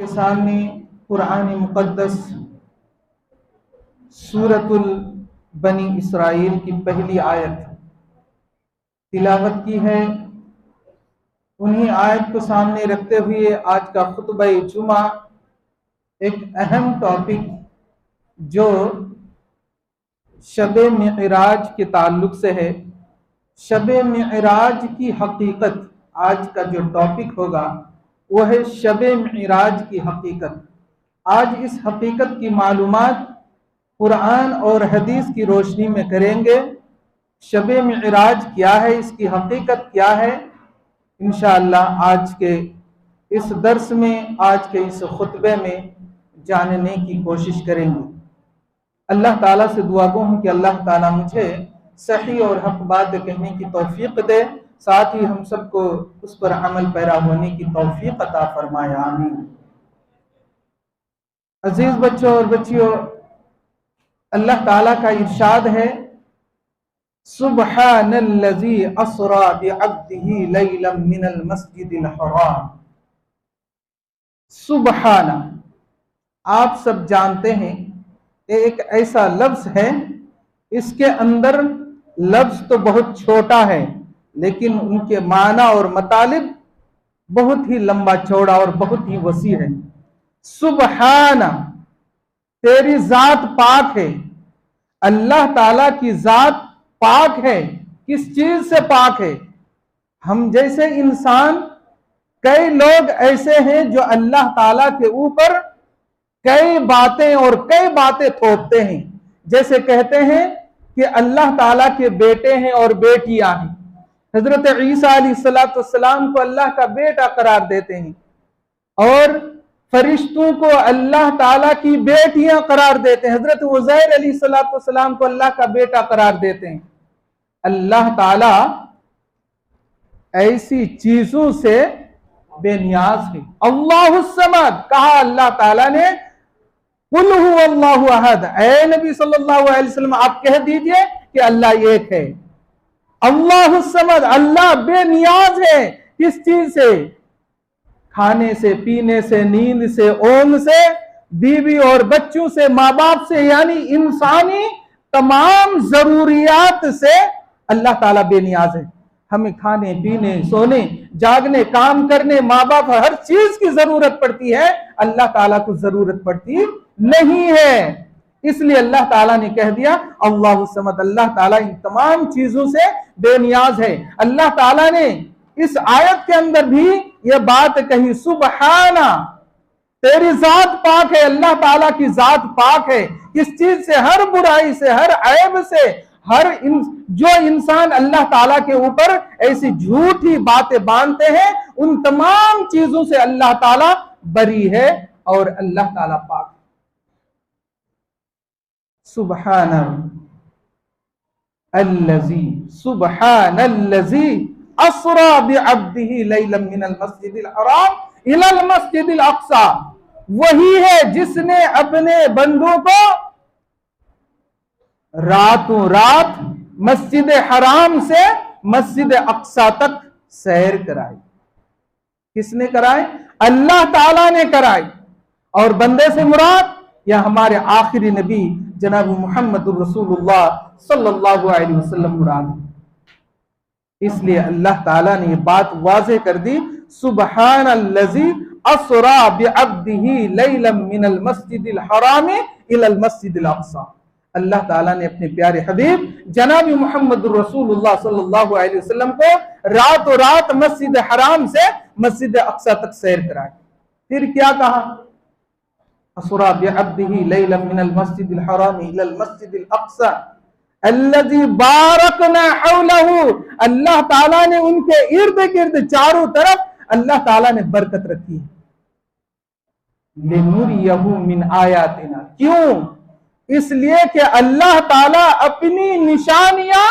के सामने कुरान मुक़द्दस सूरतुल बनी इसराइल की पहली आयत तिलावत की है। उन्हीं आयत को सामने रखते हुए आज का खुतबा जुमा एक अहम टॉपिक जो शब मिअराज के ताल्लुक से है, शब मिअराज की हकीकत। आज का जो टॉपिक होगा वो है शब मिअराज की हकीकत। आज इस हकीकत की मालूमात कुरान और हदीस की रोशनी में करेंगे। शब मिअराज क्या है, इसकी हकीकत क्या है, इंशाअल्लाह आज के इस दर्स में, आज के इस खुतबे में जानने की कोशिश करेंगे। अल्लाह ताला से दुआ गो हूँ कि अल्लाह ताला मुझे सही और हक बात कहने की तौफीक दे, साथ ही हम सबको उस पर अमल पैरा होने की तौफीक अता फरमाए, आमीन। अजीज बच्चों और बच्चियों, अल्लाह ताला का इरशाद है, सुब्हानल्लज़ी अस्रा बिअब्दिही लैलन मिनल मस्जिदिल हराम। सुब्हाना, आप सब जानते हैं एक ऐसा लफ्ज है, इसके अंदर लफ्ज तो बहुत छोटा है लेकिन उनके माना और मतलब बहुत ही लंबा चौड़ा और बहुत ही वसी है। सुब्हाना, तेरी जात पाक है। अल्लाह ताला की जात पाक है। किस चीज से पाक है? हम जैसे इंसान, कई लोग ऐसे हैं जो अल्लाह ताला के ऊपर कई बातें और कई बातें थोपते हैं। जैसे कहते हैं कि अल्लाह ताला के बेटे हैं और बेटियां हैं। हजरत ईसा अलैहिस्सलाम को अल्लाह का बेटा करार देते हैं और फरिश्तों को अल्लाह ताला की बेटियां करार देते हैं। हजरत उज़ैर अलैहिस्सलाम को अल्लाह का बेटा करार देते हैं। अल्लाह ताला ऐसी चीजों से बेनियाज है। अल्लाहुस समद कहा अल्लाह ताला ने, कुल हुवल्लाहु अहद। ऐ नबी सल्लल्लाहु अलैहि वसल्लम आप कह दीजिए कि अल्लाह एक है। अल्लाहुस समद, अल्लाह बेनियाज है। किस चीज से? खाने से, पीने से, नींद से, ओंग से, बीवी और बच्चों से, माँ बाप से, यानी इंसानी तमाम जरूरियात से अल्लाह ताला बेनियाज है। हमें खाने, पीने, सोने, जागने, काम करने, माँ बाप, हर चीज की जरूरत पड़ती है। अल्लाह ताला को जरूरत पड़ती नहीं है। इसलिए अल्लाह ताला ने कह दिया अल्लाहु समद, अल्लाह ताला इन तमाम चीजों से बेनियाज है। अल्लाह ताला ने इस आयत के अंदर भी यह बात कही, सुब्हाना, तेरी जात पाक है। अल्लाह ताला की जात पाक है। किस चीज से? हर बुराई से, हर ऐब से, जो इंसान अल्लाह ताला के ऊपर ऐसी झूठी बातें बांधते हैं, उन तमाम चीजों से अल्लाह ताला बरी है और अल्लाह ताला पाक। सुब्हानल्लज़ी अस्रा बिअब्दिही लैलन मिनल मस्जिदिल हराम इलल मस्जिदिल अक्सा। वही है जिसने अपने बंदों को रातों रात मस्जिद हराम से मस्जिद अक्सा तक सैर कराई। किसने कराए? अल्लाह ताला ने कराई। और बंदे से मुराद या हमारे आखिरी नबी जनाब मुहम्मदुर रसूलुल्लाह सल्लल्लाहु अलैहि वसल्लम मुराद है। इसलिए अल्लाह ताला ने ये बात वाज़ेह कर दी, सुब्हानल्लज़ी अस्रा बिअब्दिही लैलन मिनल मस्जिदिल हराम इलल मस्जिदिल अक्सा। अल्लाह ताला ने अपने प्यारे हबीब जनाब मुहम्मदुर रसूलुल्लाह सल्लल्लाहु अलैहि वसल्लम को रातों रात मस्जिद हराम से मस्जिद अक्सा तक सैर कराई। फिर क्या कहा? अस्रा बिअब्दिही लैलन मिनल मस्जिदिल हराम इलल मस्जिदिल अक्सा अल्लज़ी बारकना हौलहू। अल्लाह ताला ने उनके इर्द गिर्द चारों तरफ अल्लाह ताला ने बरकत रखी है। लिनुरियहू मिन आयातिना, क्यों? इसलिए कि अल्लाह ताला अपनी निशानियां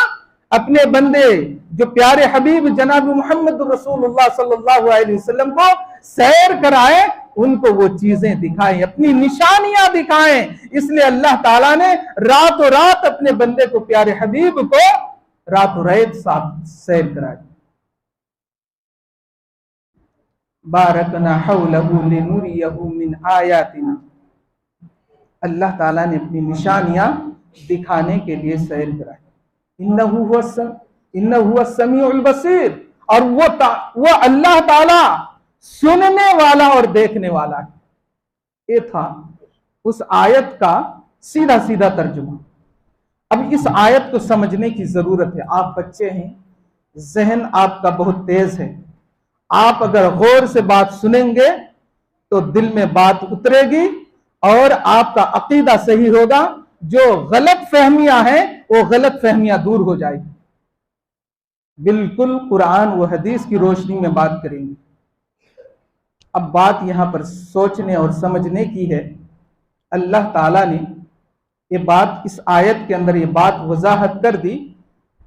अपने बंदे जो प्यारे हबीब जनाब मुहम्मद रसूलुल्लाह सल्लल्लाहु अलैहि वसल्लम को सैर कराए, उनको वो चीजें दिखाएं, अपनी निशानियां दिखाएं। इसलिए अल्लाह ताला ने रातों रात अपने बंदे को, प्यारे हबीब को रातों रात साथ सैर कराई। बारकना हौलहु लिनुरियहु मिन आयातिना। अल्लाह ताला ने अपनी निशानियां दिखाने के लिए सैर कराई। इन्नहु हुवस समीउल बसीर, और वो अल्लाह ताला सुनने वाला और देखने वाला है। ये था उस आयत का सीधा सीधा तर्जुमा। अब इस आयत को समझने की जरूरत है। आप बच्चे हैं, जहन आपका बहुत तेज है। आप अगर गौर से बात सुनेंगे तो दिल में बात उतरेगी और आपका अकीदा सही होगा। जो गलत फहमियां हैं वो गलत फहमियां दूर हो जाएगी। बिल्कुल कुरान व हदीस की रोशनी में बात करेंगे। अब बात यहां पर सोचने और समझने की है। अल्लाह ताला ने ये बात इस आयत के अंदर ये बात वजाहत कर दी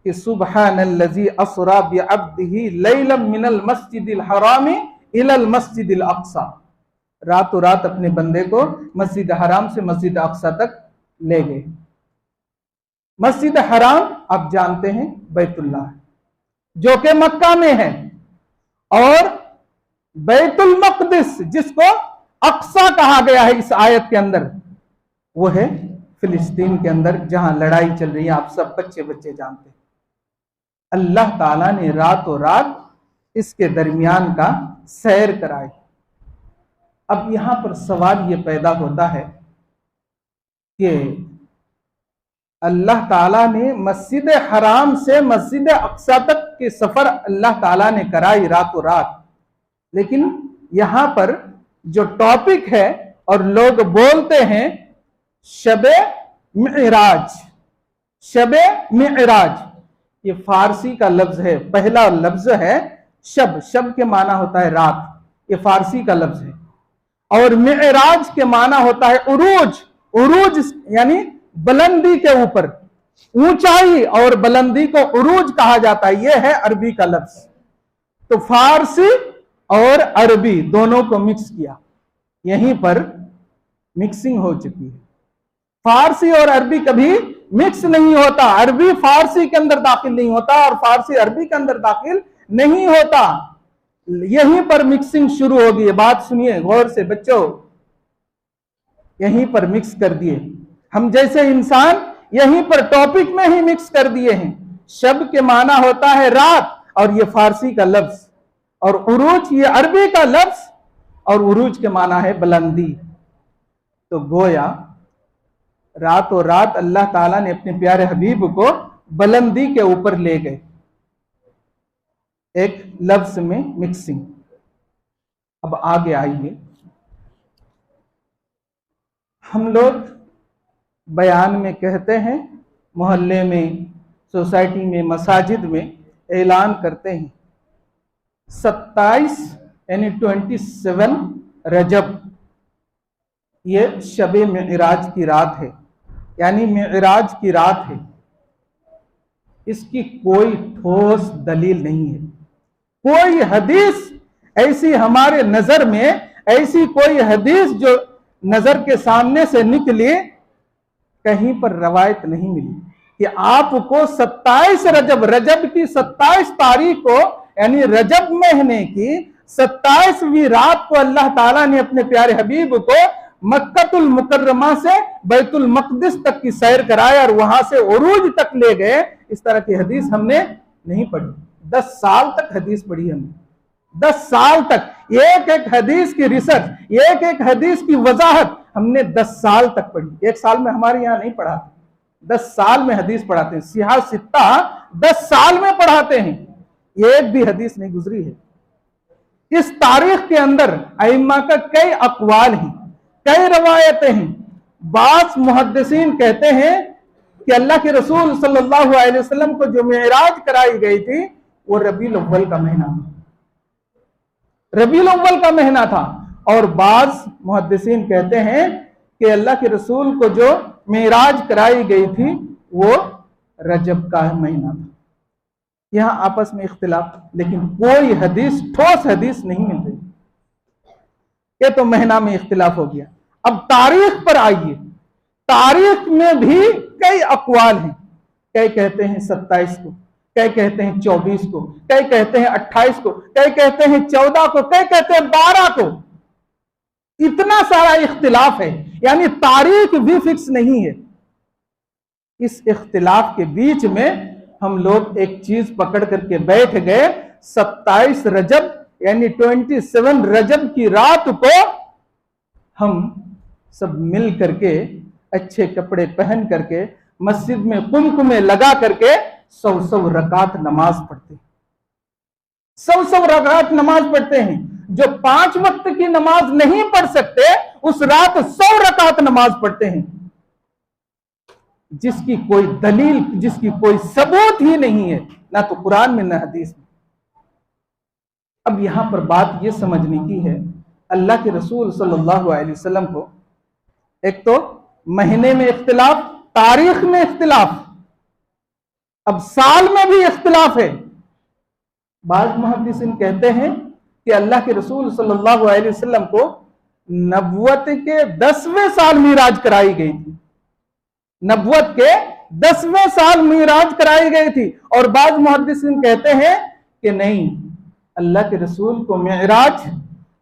कि सुब्हानल्लज़ी अस्रा बिअब्दिही लैलन मिनल मस्जिदिल हरामी इलल मस्जिदिल अक्सा। रातों रात अपने बंदे को मस्जिद हराम से मस्जिद अक्सा तक ले गए। मस्जिद हराम आप जानते हैं बैतुल्लाह है, जो कि मक्का में है, और बैतुल मक़दिस जिसको अक्सा कहा गया है इस आयत के अंदर, वो है फिलिस्तीन के अंदर जहां लड़ाई चल रही है। आप सब बच्चे बच्चे जानते हैं। अल्लाह ताला ने रातों रात इसके दरमियान का सैर कराई। अब यहां पर सवाल ये पैदा होता है कि अल्लाह ताला ने मस्जिद हराम से मस्जिद अक्सा तक के सफर अल्लाह ताला ने कराई रातों रात, लेकिन यहां पर जो टॉपिक है और लोग बोलते हैं शबे मिअराज। शबे मिअराज ये फारसी का लफ्ज है, पहला लफ्ज है शब। शब के माना होता है रात, ये फारसी का लफ्ज है। और मिअराज के माना होता है उरूज। उरूज यानी बुलंदी के ऊपर, ऊंचाई और बुलंदी को उरूज कहा जाता है। यह है अरबी का लफ्ज। तो फारसी और अरबी दोनों को मिक्स किया, यहीं पर मिक्सिंग हो चुकी है। फारसी और अरबी कभी मिक्स नहीं होता। अरबी फारसी के अंदर दाखिल नहीं होता और फारसी अरबी के अंदर दाखिल नहीं होता। यहीं पर मिक्सिंग शुरू हो गई है। बात सुनिए गौर से बच्चों, यहीं पर मिक्स कर दिए हम जैसे इंसान, यहीं पर टॉपिक में ही मिक्स कर दिए हैं। शब के माना होता है रात और ये फारसी का लफ्ज, और उरूज ये अरबी का लफ्ज और उरूज के माना है बुलंदी। तो गोया रातों रात अल्लाह ताला ने अपने प्यारे हबीब को बुलंदी के ऊपर ले गए, एक लफ्ज में मिक्सिंग। अब आगे आइए, हम लोग बयान में कहते हैं, मोहल्ले में, सोसाइटी में, मसाजिद में ऐलान करते हैं 27 यानी 27 रजब ये शबे मिअराज की रात है, यानी मिअराज की रात है। इसकी कोई ठोस दलील नहीं है। कोई हदीस ऐसी हमारे नजर में, ऐसी कोई हदीस जो नजर के सामने से निकली, कहीं पर रवायत नहीं मिली कि आपको 27 रजब, रजब की 27 तारीख को, यानी रजब महीने की 27वीं रात को अल्लाह ताला ने अपने प्यारे हबीब को मक्कतुल मुकर्रमा से बैतुल मक़दिस तक की सैर कराया और वहां से उरूज तक ले गए। इस तरह की हदीस हमने नहीं पढ़ी। 10 साल तक हदीस पढ़ी हमने, 10 साल तक एक एक हदीस की रिसर्च, एक एक हदीस की वजाहत हमने 10 साल तक पढ़ी। एक साल में हमारे यहाँ नहीं पढ़ाते, 10 साल में हदीस पढ़ाते हैं। सिहा सित्ता 10 साल में पढ़ाते हैं, एक भी हदीस नहीं गुजरी है। इस तारीख के अंदर अइम्मा का कई अकवाल हैं, कई रवायतें हैं। बास मुहद्दिसीन कहते हैं कि अल्लाह के रसूल सल्लल्लाहु अलैहि वसल्लम को जो मेराज कराई गई थी वो रबीउल अव्वल का महीना था, रबीउल अव्वल का महीना था। और बास मुहद्दिसीन कहते हैं कि अल्लाह के रसूल को जो मेराज कराई गई थी वो रजब का महीना था। यहां आपस में इख्तिलाफ, लेकिन कोई हदीस, ठोस हदीस नहीं मिल रही। ये तो महीना में इख्तिलाफ हो गया। अब तारीख पर आइए, तारीख में भी कई अकवाल हैं। कई कहते हैं 27 को, कई कहते हैं 24 को, कई कहते हैं 28 को, कई कहते हैं 14 को, कई कहते हैं 12 को। इतना सारा इख्तिलाफ है, यानी तारीख भी फिक्स नहीं है। इस इख्तिलाफ के बीच में हम लोग एक चीज पकड़ करके बैठ गए, 27 रजब यानी 27 रजब की रात को हम सब मिल करके अच्छे कपड़े पहन करके मस्जिद में कुमकुमे लगा करके 100 रकात नमाज पढ़ते हैं। 100 रकात नमाज पढ़ते हैं। जो 5 वक्त की नमाज नहीं पढ़ सकते उस रात 100 रकात नमाज पढ़ते हैं, जिसकी कोई दलील, जिसकी कोई सबूत ही नहीं है, ना तो कुरान में ना हदीस में। अब यहां पर बात यह समझने की है, अल्लाह के रसूल सल्लल्लाहु अलैहि वसल्लम को एक तो महीने में इख्तिलाफ, तारीख में इख्तिलाफ, अब साल में भी इख्तिलाफ है। बाज़ मुहद्दिसीन कहते हैं कि अल्लाह के रसूल सल्लल्लाहु अलैहि वसल्लम को नबुवत के 10वें साल मिराज कराई गई थी। नबुवत के 10वें साल मिराज कराई गई थी। और बाज़ मुहद्दिसीन कहते हैं कि नहीं, अल्लाह के रसूल को मिराज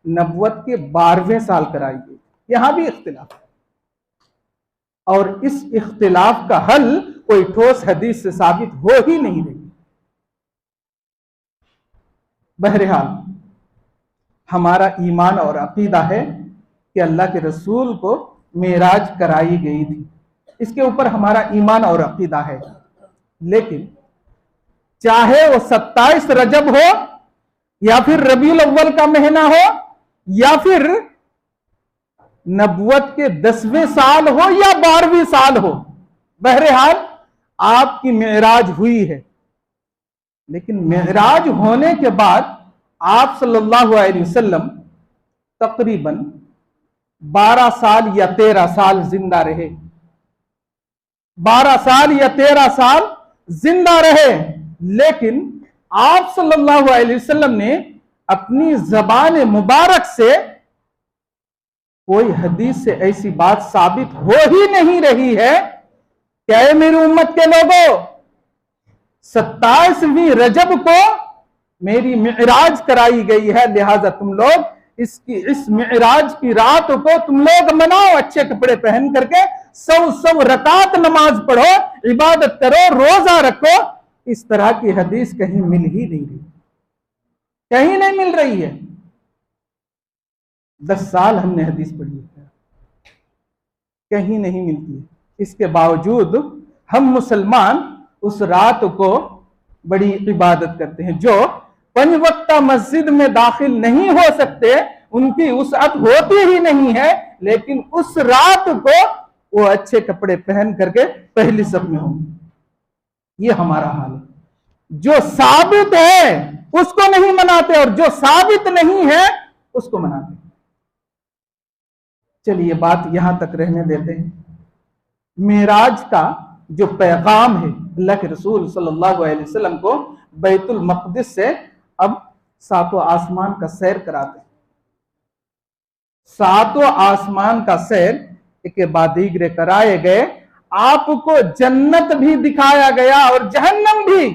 नबुवत के 12वें साल कराई गई। यहां भी इख्तिलाफ है, और इस इख्तिलाफ का हल कोई ठोस हदीस से साबित हो ही नहीं रही। बहरहाल हमारा ईमान और अकीदा है कि अल्लाह के रसूल को मेराज कराई गई थी, इसके ऊपर हमारा ईमान और अकीदा है। लेकिन चाहे वो 27 रजब हो, या फिर रबीउल अव्वल का महीना हो, या फिर नबुवत के 10वें साल हो या 12वीं साल हो, बहरहाल आपकी मेराज हुई है। लेकिन मेराज होने के बाद आप सल्लल्लाहु अलैहि वसल्लम तकरीबन 12 साल या 13 साल जिंदा रहे। 12 साल या 13 साल जिंदा रहे। लेकिन आप सल्लल्लाहु अलैहि वसल्लम ने अपनी जबान मुबारक से कोई हदीस से ऐसी बात साबित हो ही नहीं रही है क्या मेरी उम्मत के लोगों, 27वीं रजब को मेरी मिराज कराई गई है, लिहाजा तुम लोग इस मिराज की रात को तुम लोग मनाओ, अच्छे कपड़े पहन करके 100 रकात नमाज पढ़ो, इबादत करो, रोजा रखो। इस तरह की हदीस कहीं मिल ही नहीं रही, कहीं नहीं मिल रही है। 10 साल हमने हदीस पढ़ी है, कहीं नहीं मिलती है। इसके बावजूद हम मुसलमान उस रात को बड़ी इबादत करते हैं। जो 5 वक्ता मस्जिद में दाखिल नहीं हो सकते, उनकी वुसअत होती ही नहीं है, लेकिन उस रात को वो अच्छे कपड़े पहन करके पहली सफ में होंगे। ये हमारा हाल है। जो साबित है उसको नहीं मनाते, और जो साबित नहीं है उसको मनाते। चलिए बात यहां तक रहने देते हैं। मेराज का जो पैगाम है, अल्लाह के रसूल सल्लल्लाहु अलैहि वसल्लम को बैतुल मक़दिस से अब 7वां आसमान का सैर कराते हैं। 7वां आसमान का सैर के बाद दीगरे कराए गए, आपको जन्नत भी दिखाया गया और जहन्नम भी।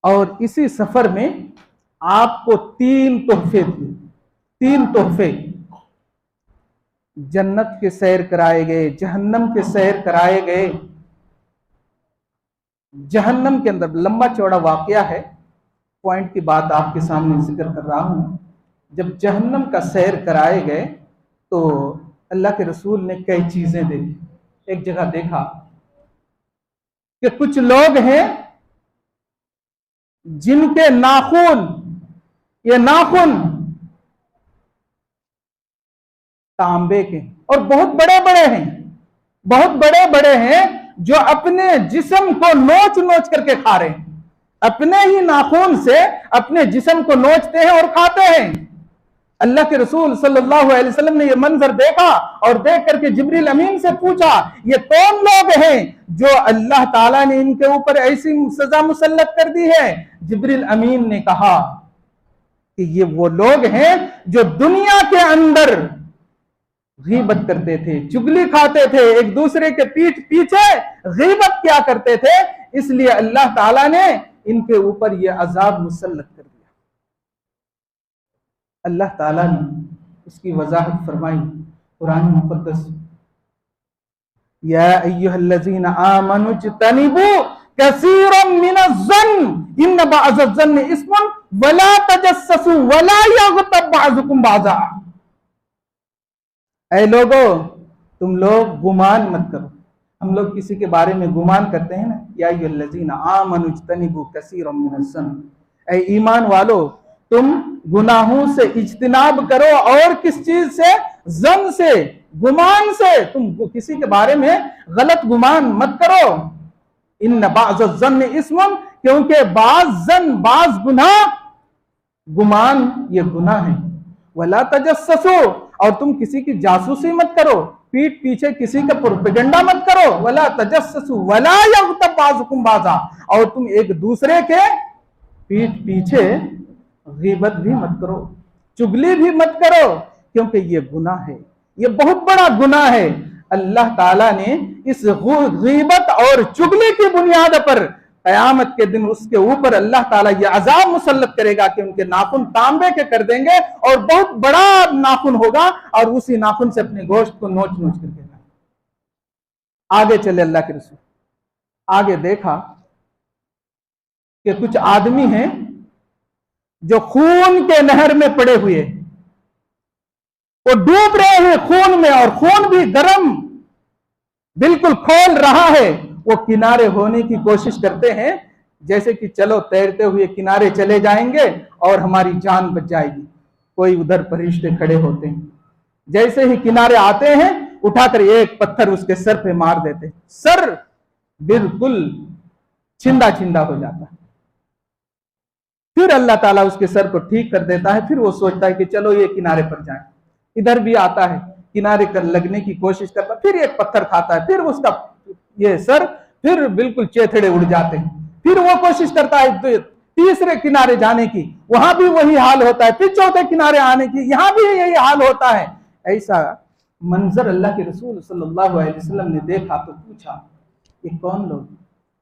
और इसी सफर में आपको 3 तोहफे दिए, 3 तोहफे, जन्नत के सैर कराए गए, जहन्नम के सैर कराए गए। जहन्नम के अंदर लंबा चौड़ा वाकया है, पॉइंट की बात आपके सामने जिक्र कर रहा हूं। जब जहन्नम का सैर कराए गए तो अल्लाह के रसूल ने कई चीजें देखी। एक जगह देखा कि कुछ लोग हैं जिनके नाखून, ये नाखून तांबे के और बहुत बड़े बड़े हैं, बहुत बड़े बड़े हैं, जो अपने जिस्म को नोच नोच करके खा रहे हैं। अपने ही नाखून से अपने जिस्म को नोचते हैं और खाते हैं। अल्लाह के रसूल सल्लल्लाहु अलैहि वसल्लम ने यह मंजर देखा और देख करके जिब्रील अमीन से पूछा, ये कौन लोग हैं जो अल्लाह ताला ने इनके ऊपर ऐसी सजा मुसल्लत कर दी है? जिब्रील अमीन ने कहा कि ये वो लोग हैं जो दुनिया के अंदर गीबत करते थे, चुगली खाते थे, एक दूसरे के पीठ पीछे गीबत क्या करते थे, इसलिए अल्लाह ताला ने इनके ऊपर यह अजाब मुसल्लत कर दिया। अल्लाह ताला ने इसकी वजाहत फरमाई कुरान मुक़द्दस, या अय्युहल्लज़ीना आमनु इज्तनिबू कसीरम मिनज़्ज़न्न इन्न बअज़-ज़न्नि इस्मुन वला तजस्ससू वला यग़्तब बअज़ुकुम बअज़ा। ऐ लोगो, तुम लोग गुमान मत करो। हम लोग किसी के बारे में गुमान करते हैं ना, या अय्युहल्लज़ीना आमनु इज्तनिबू कसीरम मिनज़्ज़न्न, ऐ ईमान वालो तुम गुनाहों से इज्तिनाब करो। और किस चीज से? जन से, गुमान से। तुम किसी के बारे में गलत गुमान मत करो। इन्न बअज़-ज़न्नि इस्मुन, क्योंकि बाज जन, बाज गुनाह, गुमान ये गुनाह है। वला तजस्ससू, और तुम किसी की जासूसी मत करो, पीठ पीछे किसी का प्रोपेगेंडा मत करो। वला तजस्ससू वला यग़्तब बअज़ुकुम बअज़ा, और तुम एक दूसरे के पीठ पीछे गीबत भी मत करो, चुगली भी मत करो, क्योंकि ये गुनाह है, ये बहुत बड़ा गुनाह है। अल्लाह ताला ने इस गीबत और चुगली की बुनियाद पर कयामत के दिन उसके ऊपर अल्लाह ताला ये अजाब मुसल्लत करेगा कि उनके नाखून तांबे के कर देंगे और बहुत बड़ा नाखून होगा, और उसी नाखून से अपने गोश्त को नोच नोच कर देगा। आगे चले अल्लाह के रसूल, आगे देखा कि कुछ आदमी हैं जो खून के नहर में पड़े हुए, वो डूब रहे हैं खून में, और खून भी गर्म बिल्कुल खोल रहा है। वो किनारे होने की कोशिश करते हैं, जैसे कि चलो तैरते हुए किनारे चले जाएंगे और हमारी जान बच जाएगी। कोई उधर फरिश्ते खड़े होते हैं, जैसे ही किनारे आते हैं उठाकर एक पत्थर उसके सर पे मार देते, सर बिल्कुल छिंदा छिंदा हो जाता है। फिर अल्लाह ताला उसके सर को ठीक कर देता है। फिर वो सोचता है कि चलो ये किनारे पर जाए, इधर भी आता है, किनारे कर लगने की कोशिश करता है, फिर एक पत्थर खाता है, फिर उसका ये सर फिर बिल्कुल चेथड़े उड़ जाते हैं। फिर वो कोशिश करता है तो तीसरे किनारे जाने की, वहां भी वही हाल होता है, फिर चौथे किनारे आने की, यहां भी यही हाल होता है। ऐसा मंजर अल्लाह के रसूल सल्लल्लाहु अलैहि वसल्लम ने देखा तो पूछा, ये कौन लोग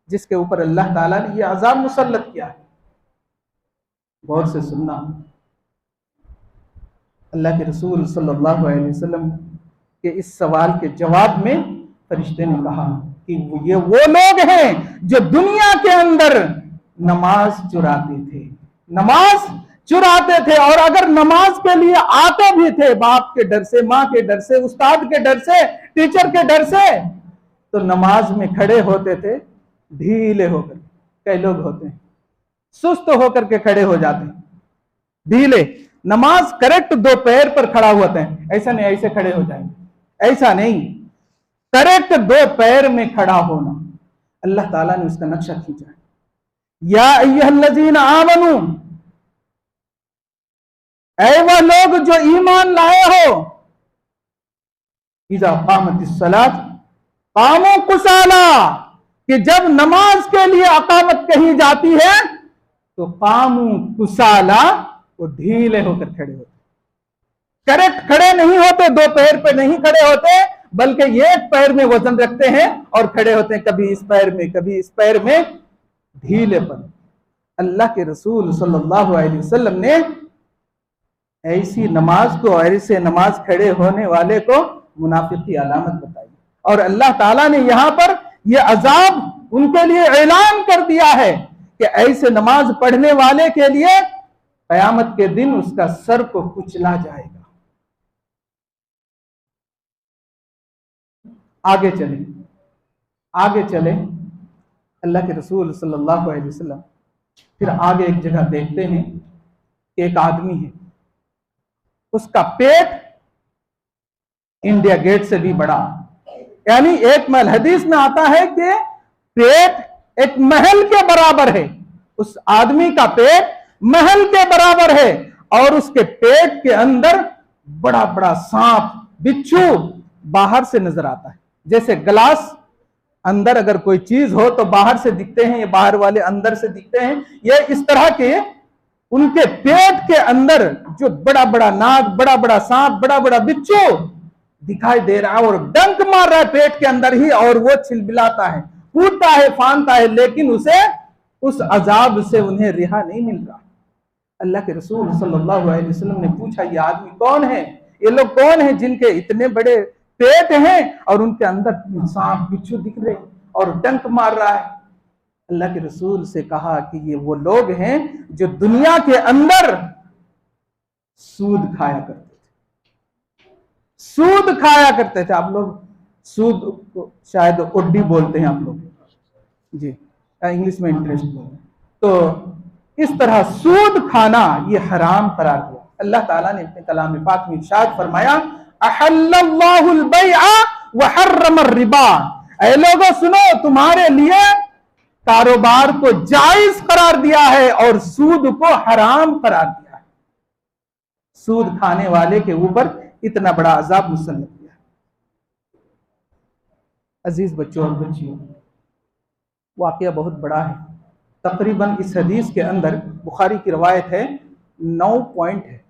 जिसके ऊपर अल्लाह ताला ने ये अजाब मुसल्लत किया है? गौर से सुनना, अल्लाह के रसूल सल्लल्लाहु अलैहि वसल्लम के इस सवाल के जवाब में फरिश्ते ने कहा कि ये वो लोग हैं जो दुनिया के अंदर नमाज चुराते थे, नमाज चुराते थे, और अगर नमाज के लिए आते भी थे बाप के डर से, माँ के डर से, उस्ताद के डर से, टीचर के डर से, तो नमाज में खड़े होते थे ढीले होकर। कई लोग होते हैं सुस्त होकर के खड़े हो जाते हैं, ढीले, नमाज करेक्ट दो पैर पर खड़ा होते हैं, ऐसा नहीं ऐसे खड़े हो जाएंगे, ऐसा नहीं, करेक्ट दो पैर में खड़ा होना। अल्लाह ताला ने उसका नक्शा खींचा है। या अय्युहल्लज़ीना आमनू, ऐ वह लोग जो ईमान लाए हो, इज़ा क़ामतिस सलात क़ामू कुसाला, कि जब नमाज के लिए अकामत कही जाती है तो क़ामू कुसाला, वो ढीले होकर खड़े होते, करेक्ट खड़े नहीं होते, दो पैर पे नहीं खड़े होते, बल्कि एक पैर में वजन रखते हैं और खड़े होते हैं, कभी इस पैर में कभी इस पैर में, ढीलेपन। अल्लाह के रसूल सल्लल्लाहु अलैहि वसल्लम ने ऐसी नमाज को, ऐसे नमाज खड़े होने वाले को मुनाफिक की अलामत बताई, और अल्लाह ताला ने यहां पर यह अजाब उनके लिए ऐलान कर दिया है कि ऐसे नमाज पढ़ने वाले के लिए कयामत के दिन उसका सर को कुचला जाएगा। आगे चले अल्लाह के रसूल सल्लल्लाहु अलैहि वसल्लम फिर आगे एक जगह देखते हैं कि एक आदमी है, उसका पेट इंडिया गेट से भी बड़ा, यानी एक महल, हदीस में आता है कि पेट एक महल के बराबर है, उस आदमी का पेट महल के बराबर है, और उसके पेट के अंदर बड़ा बड़ा सांप, बिच्छू बाहर से नजर आता है। जैसे ग्लास अंदर अगर कोई चीज हो तो बाहर से दिखते हैं, ये बाहर वाले अंदर से दिखते हैं, ये इस तरह के उनके पेट के अंदर जो बड़ा बड़ा नाग, बड़ा बड़ा सांप, बड़ा बड़ा बिच्छू, दिखाई दे रहा है और डंक मार रहा है पेट के अंदर ही, और वो छिलबिलाता है, कूदता है, फानता है, लेकिन उसे उस अजाब से उन्हें रिहा नहीं मिल रहा। अल्लाह के रसूल सल्लल्लाहु अलैहि वसल्लम ने पूछा, ये आदमी कौन है, ये लोग कौन है जिनके इतने बड़े पेट हैं और उनके अंदर सांप बिच्छू दिख रहे और डंक मार रहा है। अल्लाह के रसूल से कहा कि ये वो लोग हैं जो दुनिया के अंदर सूद खाया करते थे, सूद खाया करते थे। आप लोग सूद को शायद उड्डी बोलते हैं आप लोग, जी इंग्लिश में इंटरेस्ट। तो इस तरह सूद खाना ये हराम करार दिया। अल्लाह ताला ने अपने कलाम पाक में इरशाद फरमाया, अहल्लल्लाहुल बैअ व हर्रम रिबा। ऐ लोगों सुनो, तुम्हारे लिए कारोबार को जायज करार दिया है और सूद को हराम करार दिया है। सूद खाने वाले के ऊपर इतना बड़ा अजाब मुसल्लत किया। अजीज बच्चों और बच्चियों, वाकया बहुत बड़ा है। तकरीबन इस हदीस के अंदर बुखारी की रवायत है 9 पॉइंट है,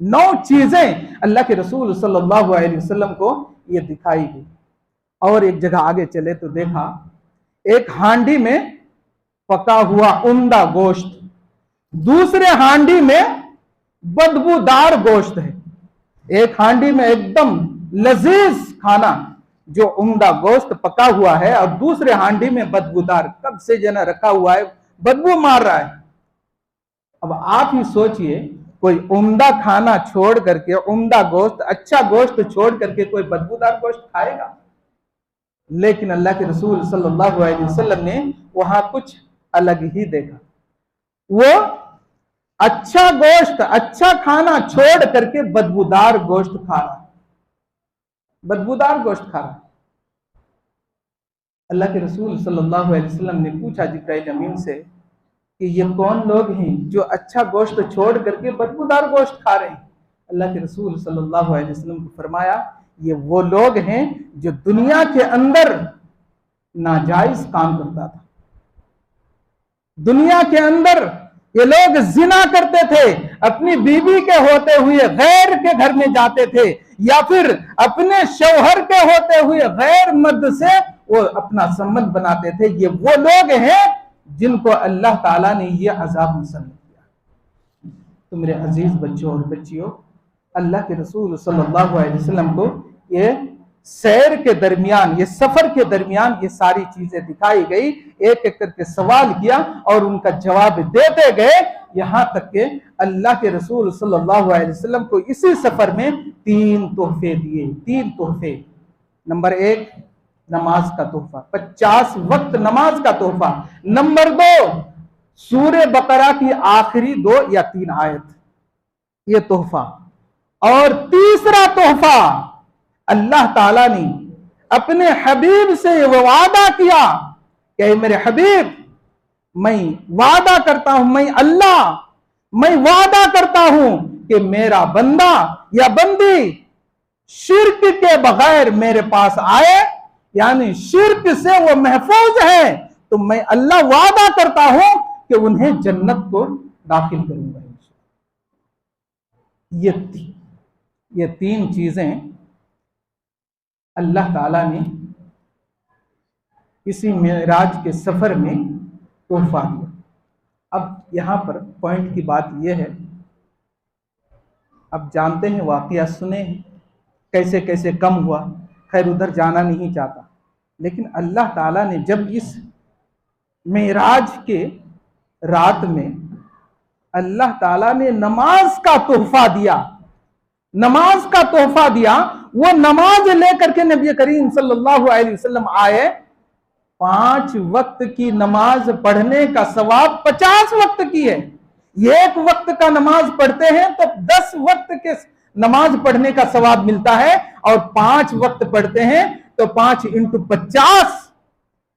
9 चीजें अल्लाह के रसूल सल्लल्लाहु अलैहि वसल्लम को ये दिखाई गई। और एक जगह आगे चले तो देखा, एक हांडी में पका हुआ उम्दा गोश्त, दूसरे हांडी में बदबूदार गोश्त है। एक हांडी में एकदम लजीज खाना जो उम्दा गोश्त पका हुआ है, और दूसरे हांडी में बदबूदार, कब से जना रखा हुआ है, बदबू मार रहा है। अब आप ही सोचिए, कोई उम्दा खाना छोड़ करके, उम्दा गोश्त, अच्छा गोश्त छोड़ करके कोई बदबूदार गोश्त खाएगा? लेकिन अल्लाह के रसूल सल्लल्लाहु अलैहि वसल्लम ने वहां कुछ अलग ही देखा। वो अच्छा गोश्त, अच्छा खाना छोड़ करके बदबूदार गोश्त खा रहा, बदबूदार गोश्त खा रहा। अल्लाह के रसूल सल्लल्लाहु अलैहि वसल्लम ने पूछा जिब्राइल अमीन से कि ये कौन लोग हैं जो अच्छा गोश्त छोड़ करके बदबूदार गोश्त खा रहे हैं? अल्लाह के रसूल सल्लल्लाहु अलैहि वसल्लम को फरमाया, ये वो लोग हैं जो दुनिया के अंदर नाजायज काम करता था। दुनिया के अंदर ये लोग जिना करते थे, अपनी बीवी के होते हुए गैर के घर में जाते थे, या फिर अपने शौहर के होते हुए गैर मर्द से वो अपना संबंध बनाते थे। ये वो लोग हैं जिनको अल्लाह ताला ने ये अजाब मुसल्लत किया। तो मेरे अजीज बच्चों और बच्चियों, अल्लाह के रसूल सल्लल्लाहु अलैहि वसल्लम को ये सैर के दरमियान, ये सफर के दरमियान ये सारी चीजें दिखाई गई। एक एक करके सवाल किया और उनका जवाब देते गए, यहां तक के अल्लाह के रसूल सल्लल्लाहु अलैहि वसल्लम को इसी सफर में 3 तोहफे दिए। 3 तोहफे। नंबर 1 नमाज का तोहफा, 50 वक्त नमाज का तोहफा। नंबर 2 सूरे बकरा की आखिरी 2 या 3 आयत, ये तोहफा। और तीसरा तोहफा, अल्लाह ताला ने अपने हबीब से वो वादा किया कि मेरे हबीब, मैं वादा करता हूं, मैं वादा करता हूं कि मेरा बंदा या बंदी शिर्क के बगैर मेरे पास आए, यानी शिर्क से वो महफूज है, तो मैं अल्लाह वादा करता हूं कि उन्हें जन्नत को दाखिल करूंगा। ये 3 चीजें अल्लाह ताला ने इसी मेराज के सफर में तोहफा दिया। अब यहां पर पॉइंट की बात यह है, अब जानते हैं, वाकया सुने हैं कैसे कैसे कम हुआ, खैर उधर जाना नहीं चाहता। लेकिन अल्लाह ताला ने जब इस मेराज के रात में अल्लाह ताला ने नमाज का तोहफा दिया, नमाज का तोहफा दिया, वो नमाज लेकर के नबी करीम सल्लल्लाहु अलैहि वसल्लम आए। 5 वक्त की नमाज पढ़ने का सवाब 50 वक्त की है। 1 वक्त का नमाज पढ़ते हैं तो 10 वक्त के नमाज पढ़ने का सवाब मिलता है, और 5 वक्त पढ़ते हैं तो 5 ×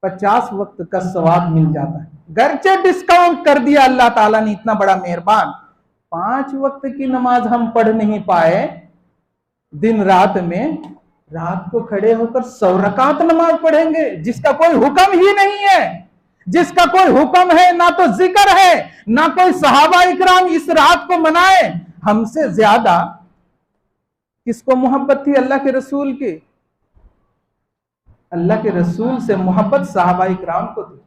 50 वक्त का सवाब मिल जाता है। गर्चे डिस्काउंट कर दिया अल्लाह ताला ने, इतना बड़ा मेहरबान। 5 वक्त की नमाज हम पढ़ नहीं पाए दिन रात में, रात को खड़े होकर 100 रकात नमाज पढ़ेंगे, जिसका कोई हुक्म ही नहीं है, जिसका कोई हुक्म है ना तो जिक्र है, ना कोई सहाबा इकराम इस रात को मनाए। हमसे ज्यादा किसको मोहब्बत थी? अल्लाह के रसूल की। अल्लाह के रसूल से मोहब्बत सहाबा इकराम को थी,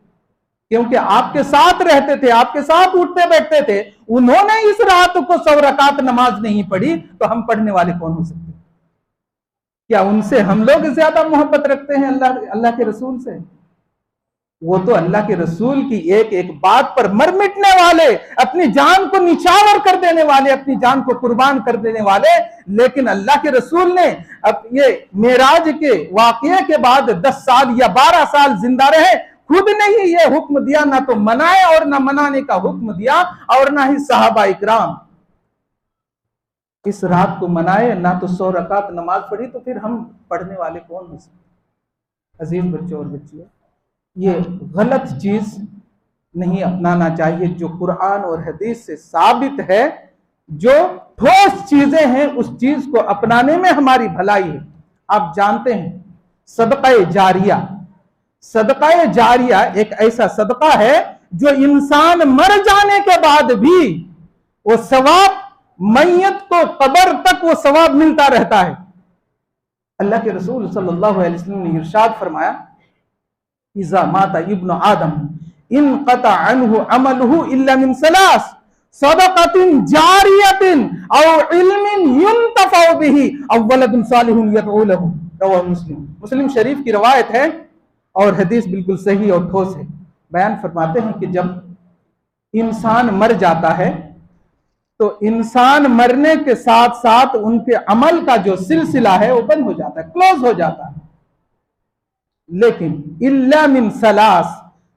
क्योंकि आपके साथ रहते थे, आपके साथ उठते बैठते थे। उन्होंने इस रात को 100 रकात नमाज नहीं पढ़ी तो हम पढ़ने वाले कौन हो सकते? क्या उनसे हम लोग ज्यादा मोहब्बत रखते हैं अल्लाह के रसूल से? वो तो अल्लाह के रसूल की एक एक बात पर मर मिटने वाले, अपनी जान को निछावर कर देने वाले, अपनी जान को कुर्बान कर देने वाले। लेकिन अल्लाह के रसूल ने अब ये मेराज के वाकये के बाद 10 साल या 12 साल जिंदा रहे, खुद ने ही ये हुक्म दिया, ना तो मनाए और ना मनाने का हुक्म दिया, और ना ही सहाबा इकराम इस रात को मनाए, ना तो 100 रकात नमाज पढ़ी, तो फिर हम पढ़ने वाले कौन हो सकते? अजीज बच्चों और बच्चियों, ये गलत चीज नहीं अपनाना चाहिए। जो कुरान और हदीस से साबित है, जो ठोस चीजें हैं, उस चीज को अपनाने में हमारी भलाई है। आप जानते हैं सदका जारिया, सदका जारिया एक ऐसा सदका है जो इंसान मर जाने के बाद भी वो सवाब, मैयत को कब्र तक वो सवाब मिलता रहता है। अल्लाह के रसूल सल्लल्लाहु अलैहि वसल्लम ने इरशाद फरमाया, इज़ा माता इब्नु आदम इनक़ता अन्हु अमलुहु इल्ला मिन सलास सदक़तिन जारियतिन औ इल्मिन युंतफ़उ बिही औ वलदुन सालिहुन यदउ लहु। रवाह मुस्लिम। मुस्लिम शरीफ की रवायत है और हदीस बिल्कुल सही और ठोस है। बयान फरमाते हैं कि जब इंसान मर जाता है तो इंसान मरने के साथ साथ उनके अमल का जो सिलसिला है वो बंद हो जाता है, क्लोज हो जाता है। लेकिन इल्ला मिन सलास,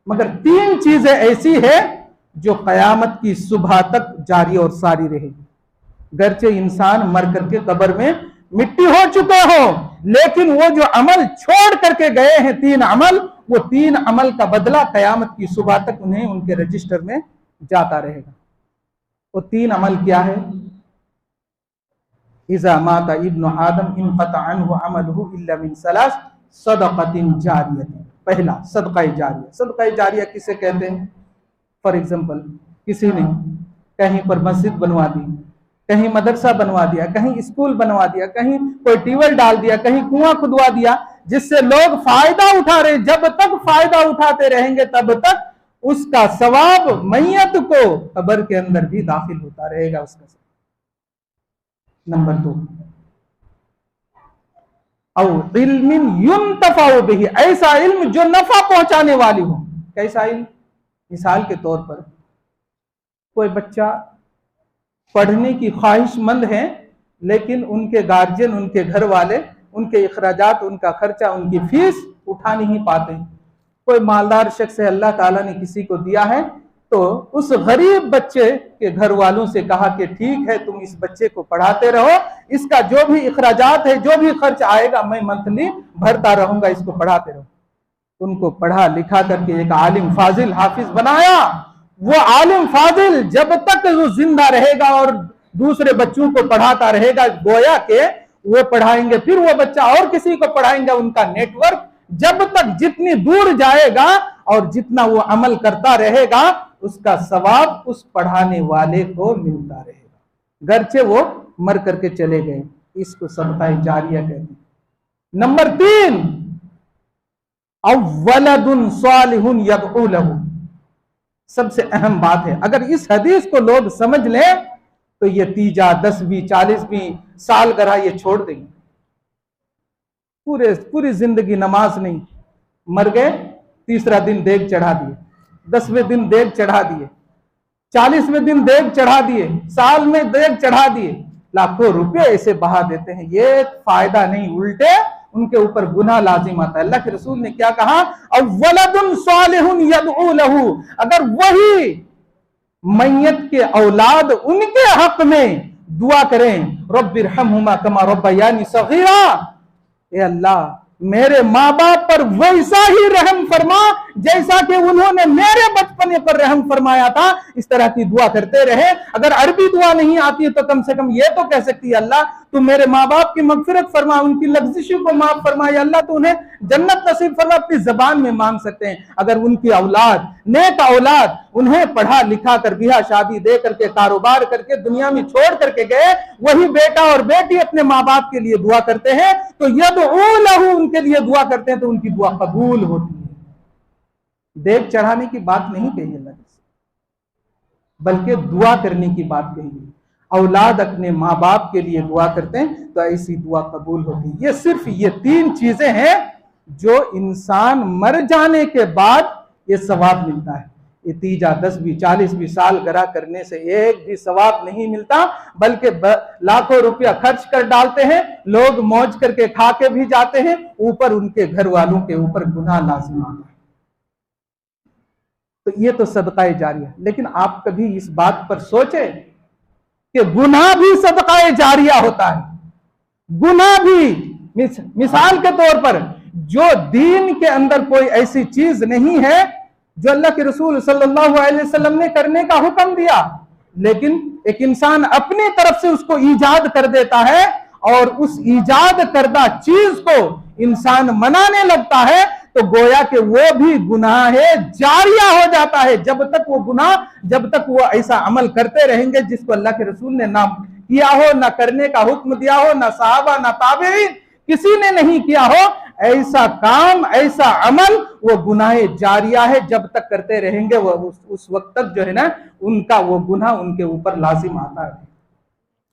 मगर 3 चीजें ऐसी है जो कयामत की सुबह तक जारी और सारी रहेगी। गरचे इंसान मर करके कब्र में मिट्टी हो चुके हो, लेकिन वो जो अमल छोड़ करके गए हैं 3 अमल, वो 3 अमल का बदला कयामत की सुबह तक उन्हें उनके रजिस्टर में जाता रहेगा। वो 3 अमल क्या है? इज़ा माता इब्नु आदम इनक़ता अन्हु अमलुहु इल्ला मिन सलास सदक़तिन जारियतिन। पहला सदका जारिया। सदका जारिया किसे कहते हैं? फॉर एग्जाम्पल, किसी ने कहीं पर मस्जिद बनवा दी, कहीं मदरसा बनवा दिया, कहीं स्कूल बनवा दिया, कहीं कोई ट्यूबवेल डाल दिया, कहीं कुआं खुदवा दिया, जिससे लोग फायदा उठा रहे। जब तक फायदा उठाते रहेंगे तब तक उसका सवाब मैयत को कब्र के अंदर भी दाखिल होता रहेगा उसका। नंबर 2, औ इल्मिन युंतफ़उ बिही, ऐसा इल्म जो नफा पहुंचाने वाली हो। कैसा इल्म? मिसाल के तौर पर कोई बच्चा पढ़ने की ख्वाहिशमंद है, लेकिन उनके गार्जियन, उनके घर वाले उनके इखराजात, उनका खर्चा, उनकी फीस उठा नहीं पाते। कोई मालदार शख्स है, अल्लाह ताला ने किसी को दिया है, तो उस गरीब बच्चे के घर वालों से कहा कि ठीक है, तुम इस बच्चे को पढ़ाते रहो, इसका जो भी इखराजात है, जो भी खर्च आएगा, मैं मंथली भरता रहूंगा, इसको पढ़ाते रहो। उनको पढ़ा लिखा करके एक आलिम फाजिल हाफिज बनाया। वो आलिम फाजिल जब तक वो जिंदा रहेगा और दूसरे बच्चों को पढ़ाता रहेगा, गोया के वो पढ़ाएंगे, फिर वो बच्चा और किसी को पढ़ाएंगे। उनका नेटवर्क जब तक जितनी दूर जाएगा और जितना वो अमल करता रहेगा, उसका सवाब उस पढ़ाने वाले को मिलता रहेगा, गरचे वो मर करके चले गए। इसको सदका जारिया कहते हैं। नंबर 3, अव्वलदुन सालिहुन यदउ लहु। सबसे अहम बात है, अगर इस हदीस को लोग समझ लें तो ये 30, 10वीं, 40वीं सालगिरह ये छोड़ देंगे। पूरी जिंदगी नमाज नहीं, मर गए, तीसरा दिन देग चढ़ा दिए, 10वें दिन देग चढ़ा दिए, 40वें दिन देग चढ़ा दिए, साल में देग चढ़ा दिए, लाखों रुपए ऐसे बहा देते हैं। ये फायदा नहीं, उल्टे उनके ऊपर गुनाह लाजिम आता है। अल्लाह के रसूल ने क्या कहा? अव्वलदुन सालिहुन यदउ लहु। अगर वही मैयत के औलाद उनके हक में दुआ करें, रब्बिरहमहुमा कमा रब्बयानी सगीरा, ए अल्लाह मेरे माँ बाप पर वैसा ही रहम फरमा जैसा कि उन्होंने मेरे बचपने पर रहम फरमाया था, इस तरह की दुआ करते रहे। अगर अरबी दुआ नहीं आती है तो कम से कम ये तो कह सकती है, अल्लाह तू मेरे माँ बाप की मगफिरत फरमा, उनकी लग्जिशों को माफ फरमा, या अल्लाह तू उन्हें जन्नत नसीब फरमा। अपनी जबान में मांग सकते हैं। अगर उनकी औलाद, नेक औलाद, उन्हें पढ़ा लिखा कर ब्याह शादी दे करके कारोबार करके दुनिया में छोड़ करके गए, वही बेटा और बेटी अपने माँ बाप के लिए दुआ करते हैं, तो यदऊ लहू, उनके लिए दुआ करते हैं, तो उनकी दुआ कबूल होती है। देख चढ़ाने की बात नहीं कही अल्लाह ने, बल्कि दुआ करने की बात कही है। औलाद अपने माँ बाप के लिए दुआ करते हैं तो ऐसी दुआ कबूल होती है। ये सिर्फ ये 3 चीजें हैं जो इंसान मर जाने के बाद ये सवाब मिलता है। ये 30, 10, 40 साल गरा करने से एक भी सवाब नहीं मिलता, बल्कि लाखों रुपया खर्च कर डालते हैं लोग, मौज करके खा के भी जाते हैं, ऊपर उनके घर वालों के ऊपर गुनाह लाजिम आता है। तो ये तो सदका जारिया। लेकिन आप कभी इस बात पर सोचे कि गुनाह भी सदका जारिया होता है। गुनाह भी मिसाल के तौर पर, जो दीन के अंदर कोई ऐसी चीज नहीं है जो अल्लाह के रसूल सल्लल्लाहु अलैहि वसल्लम ने करने का हुक्म दिया, लेकिन एक इंसान अपनी तरफ से उसको ईजाद कर देता है और उस ईजाद करदा चीज को इंसान मनाने लगता है, तो गोया कि वो भी गुनाह जारिया हो जाता है। जब तक वो ऐसा अमल करते रहेंगे जिसको अल्लाह के रसूल ने ना किया हो, ना करने का हुक्म दिया हो, ना सहाबा ना ताबईन किसी ने नहीं किया हो, ऐसा काम, ऐसा अमल, वो गुनाह जारिया है। जब तक करते रहेंगे वो उस वक्त तक जो है ना, उनका वो गुनाह उनके ऊपर लाजिम आता है।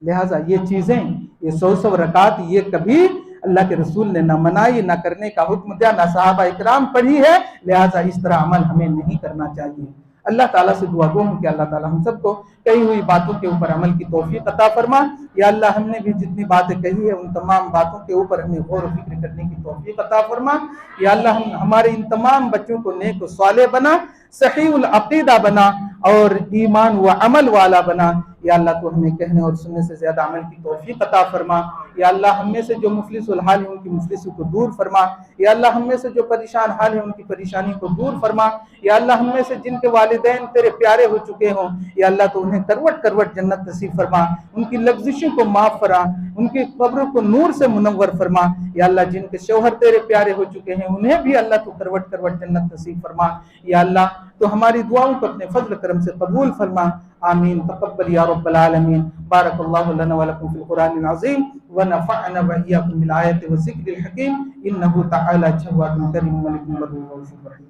लिहाजा ये चीजें, ये 100 रकात, ये कभी अल्लाह के रसूल ने ना मनाई, ना करने का हुक्म दिया, ना सहाबा इकराम पढ़ी है। लिहाजा इस तरह अमल हमें नहीं करना चाहिए। अल्लाह ताला से दुआ गो हूं कि अल्लाह ताला हम सबको कही हुई बातों के ऊपर अमल की तौफीक अता फरमा। या अल्लाह हमने भी जितनी बातें कही है उन तमाम बातों के ऊपर हमें गौर व फिक्र करने की तौफीक अता फरमा। या अल्लाह हमारे इन तमाम बच्चों को नेक व सालेह बना, सहीउल अकीदा बना और ईमान व अमल वाला बना। या अल्लाह तो हमें कहने और सुनने से ज्यादा अमल की तौफीक अता फरमा। या अल्लाह हम में से जो मुफलिसुल हाल है उनकी मुफलिसी को दूर फरमा। या अल्लाह हम में से जो परेशान हाल है उनकी परेशानी को दूर फरमा। या अल्लाह हम में से जिनके वालिदैन तेरे प्यारे हो चुके हों, या अल्लाह तो उन्हें करवट करवट जन्नत नसीब फरमा, उनकी लग्जिशों को माफ फरमा, उनकी कब्र को नूर से मुनव्वर फरमा। या अल्लाह जिनके शौहर तेरे प्यारे हो चुके हैं उन्हें भी अल्लाह तो करवट करवट जन्नत नसीब फरमा। या अल्लाह तो हमारी दुआओं को अपने फजल करम से कबूल फरमा। आमीन। तक़ब्बल या रब्बल आलमीन। बारकल्लाहु लना व लकुम फिल कुरानिल अज़ीम व नफ़अना व इय्याकुम बिल आयाति व ज़िक्रिल हकीम। इन्नहु तआला जव्वादुन करीम मलिकुन रऊफ़ुर रहीम।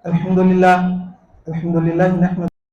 अल्हम्दुलिल्लाह नहमदुहु